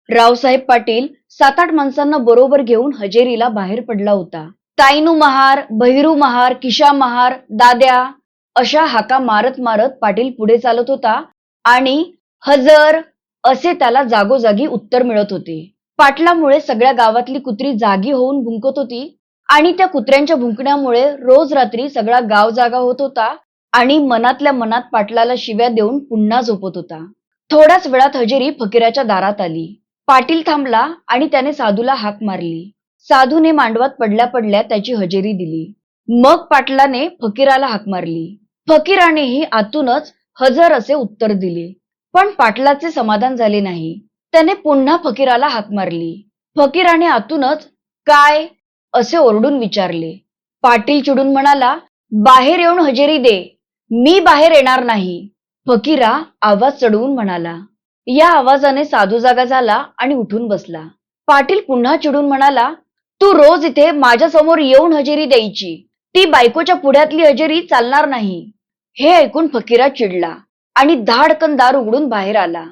रावसाहेब पाटील 7-8 माणसांना बरोबर घेऊन हजेरीला बाहेर पडला होता. ताईनू महार, बहिरू महार, किशा महार, दाद्या अशा हाका मारत मारत पाटील पुढे चालत होता आणि हजर असे त्याला जागोजागी उत्तर मिळत होते. पाटलामुळे सगळ्या गावातली कुत्री जागी होऊन भुंकत होती आणि त्या कुत्र्यांच्या भुंकण्यामुळे रोज रात्री सगळा गाव जागा होत होता आणि मनातल्या मनात पाटलाला शिव्या देऊन पुन्हा झोपत होता. थोड्याच वेळात हजेरी फकीराच्या दारात आली. पाटील थांबला आणि त्याने साधूला हाक मारली. साधूने मांडवात पडल्या पडल्या त्याची हजेरी दिली. मग पाटलाने फकीराला हाक मारली. फकीरानेही आतूनच हजर असे उत्तर दिले. पण पाटलाचे समाधान झाले नाही. त्याने पुन्हा फकीराला हाक मारली. फकीराने आतूनच काय असे ओरडून विचारले. पाटील चिडून म्हणाला, बाहेर येऊन हजेरी दे. मी बाहेर येणार नाही. फकीरा आवाज चढवून म्हणाला. या आवाजाने साधू जागा झाला आणि उठून बसला. पाटील पुन्हा चिडून म्हणाला, तू रोज इथे माझ्या समोर येऊन हजेरी द्यायची. ती बायकोच्या पुढ्यातली हजेरी चालणार नाही. हे ऐकून फकीरा चिडला आणि धाडकन दार उघडून बाहेर आला.